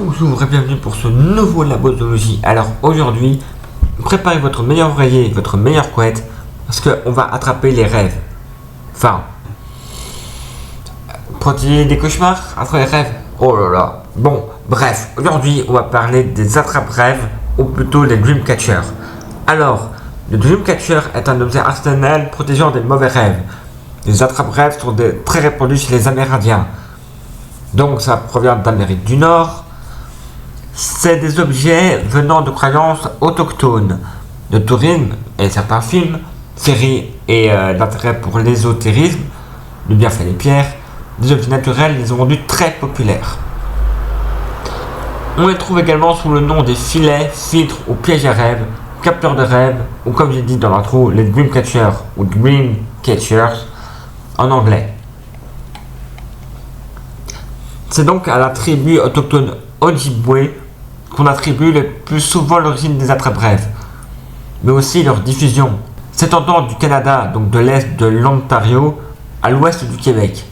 Bonjour et bienvenue pour ce nouveau Labozoologie. Alors aujourd'hui, préparez votre meilleur oreiller, votre meilleure couette, parce qu'on va attraper les rêves. Enfin, protéger des cauchemars entre les rêves. Oh là là. Bon, bref, aujourd'hui on va parler des attrape-rêves, ou plutôt des Dreamcatchers. Alors, le Dreamcatcher est un objet arsenal protégeant des mauvais rêves. Les attrape-rêves sont très répandus chez les Amérindiens. Donc ça provient d'Amérique du Nord. C'est des objets venant de croyances autochtones, de tourisme et certains films, séries et d'intérêt pour l'ésotérisme, le bienfait des pierres, des objets naturels les ont rendus très populaires. On les trouve également sous le nom des filets, filtres ou pièges à rêves, capteurs de rêves, ou comme j'ai dit dans l'intro, les Dreamcatchers ou Dreamcatchers en anglais. C'est donc à la tribu autochtone Ojibwe qu'on attribue le plus souvent l'origine des attrape-rêves, mais aussi leur diffusion, s'étendant du Canada, donc de l'est de l'Ontario, à l'ouest du Québec,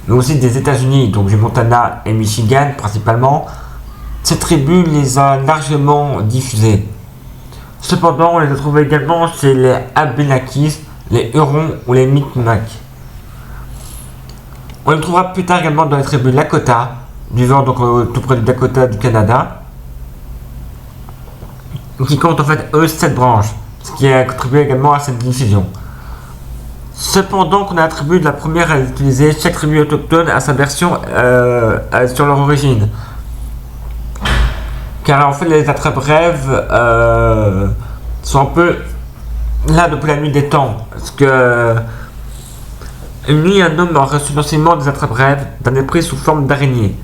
mais aussi des États-Unis, donc du Montana et Michigan principalement. Cette tribu les a largement diffusés. Cependant, on les retrouve également chez les Abénakis, les Hurons ou les Micmacs. On les trouvera plus tard également dans les tribus Lakota, vivant donc tout près du Dakota du Canada, qui comptent en fait eux 7 branches, ce qui a contribué également à cette diffusion. Cependant qu'on a attribué de la première à utiliser, chaque tribu autochtone a sa version sur leur origine. Car en fait les attrape-rêves sont un peu là depuis la nuit des temps, parce que une nuit, un homme a reçu l'enseignement des attrape-rêves d'un esprit sous forme d'araignée.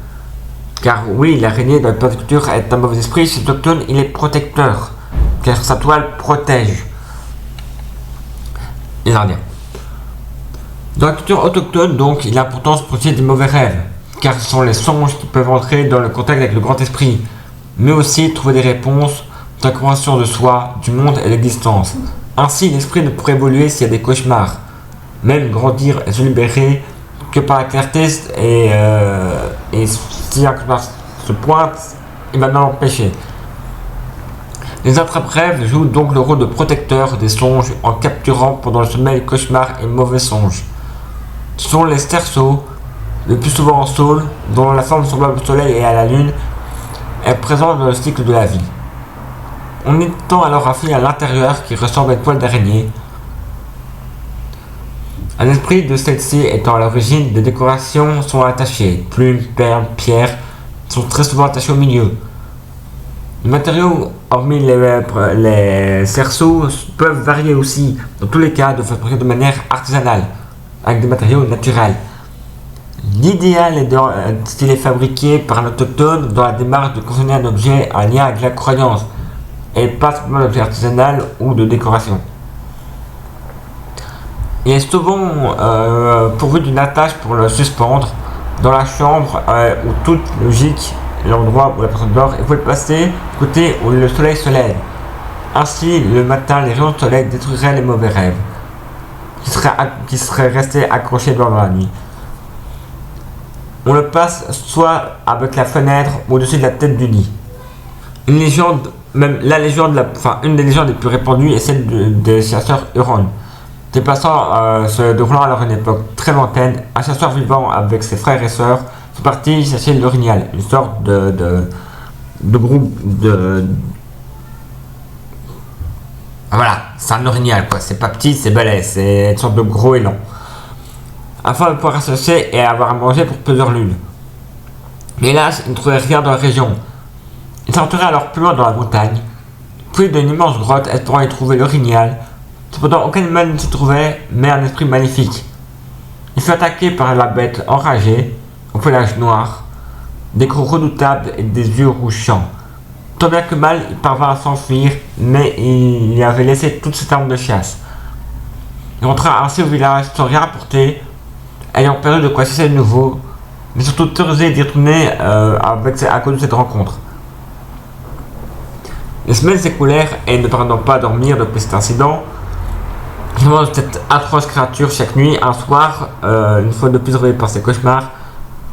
Car oui, l'araignée dans la culture est un mauvais esprit, chez l'autochtone il est protecteur, car sa toile protège les Indiens. Dans la culture autochtone, donc, il est important de se protéger des mauvais rêves, car ce sont les songes qui peuvent entrer dans le contact avec le grand esprit, mais aussi trouver des réponses dans la compréhension de soi, du monde et de l'existence. Ainsi, l'esprit ne pourrait évoluer s'il y a des cauchemars, même grandir et se libérer que par la clarté et si un cauchemar se pointe, il va l'empêcher. Les attrape-rêves jouent donc le rôle de protecteur des songes en capturant pendant le sommeil cauchemars et mauvais songes. Ce sont les sterceaux, le plus souvent en saule, dont la forme semblable au soleil et à la lune est présente dans le cycle de la vie. On étend alors un fil à l'intérieur qui ressemble à une toile d'araignée. Un esprit de celle-ci étant à l'origine, des décorations sont attachées. Plumes, perles, pierres sont très souvent attachées au milieu. Les matériaux, hormis les cerceaux, peuvent varier aussi, dans tous les cas, de fabriquer de manière artisanale, avec des matériaux naturels. L'idéal est de les fabriquer par un autochtone dans la démarche de concerner un objet en lien avec la croyance, et pas simplement un objet artisanal ou de décoration. Il est souvent pourvu d'une attache pour le suspendre dans la chambre où toute logique, l'endroit où la personne dort, il faut le placer du côté où le soleil se lève. Ainsi, le matin, les rayons de soleil détruiraient les mauvais rêves qui seraient restés accrochés durant la nuit. On le place soit avec la fenêtre ou au-dessus de la tête du lit. Une légende, même la légende, une des légendes les plus répandues est celle des chasseurs Hurons. Déplaçant se déroulant alors à une époque très lointaine, un chasseur vivant avec ses frères et sœurs sont partis chercher l'orignal, une sorte de groupe de... Voilà, c'est un orignal quoi, c'est pas petit, c'est balai, c'est une sorte de gros élan. Afin de pouvoir associer et avoir à manger pour plusieurs lunes. Mais hélas, ils ne trouvaient rien dans la région. Ils s'aventuraient alors plus loin dans la montagne, puis d'une immense grotte espérant y trouver l'orignal. Cependant, aucun animal ne se trouvait, mais un esprit magnifique. Il fut attaqué par la bête enragée, au pelage noir, des crocs redoutables et des yeux rougeants. Tant bien que mal, il parvint à s'enfuir, mais il y avait laissé toutes ses armes de chasse. Il rentra ainsi au village sans rien rapporter, ayant perdu de quoi chasser de nouveau, mais surtout terrorisé d'y retourner à cause de cette rencontre. Les semaines s'écoulèrent et ne parvenant pas à dormir depuis cet incident, cette atroce créature chaque nuit, un soir, une fois de plus réveillé par ses cauchemars,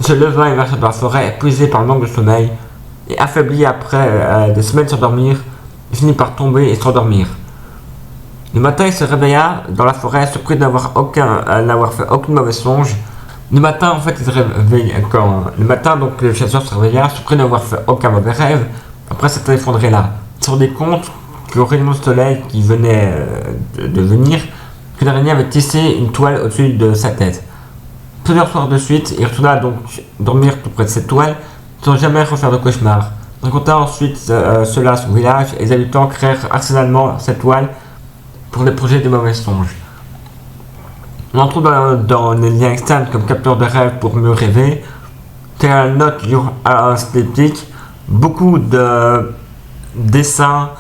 il se leva et marcha dans la forêt, épuisé par le manque de sommeil, et affaibli après des semaines sans dormir, il finit par tomber et s'endormir. Le matin, il se réveilla dans la forêt, surpris n'avoir fait aucun mauvais songe. Le matin, en fait, il se réveilla le matin, donc le chasseur se réveilla, surpris n'avoir fait aucun mauvais rêve. Après s'être effondré là, il se rendait compte qu'au rayon du soleil qui venait de venir, que l'araignée avait tissé une toile au-dessus de sa tête. Plusieurs soirs de suite, il retourna donc dormir tout près de cette toile, sans jamais refaire de cauchemar. Il raconta ensuite cela à son village, et les habitants créèrent arsenalement cette toile pour des projets de mauvais songes. On en trouve dans les liens externes comme capteur de rêve pour mieux rêver, Tell Not Your Aesthetic, beaucoup de dessins,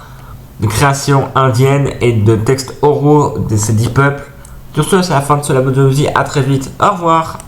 de créations indiennes et de textes oraux de ces 10 peuples. Sur ce, c'est la fin de ce Labodosie. À très vite. Au revoir.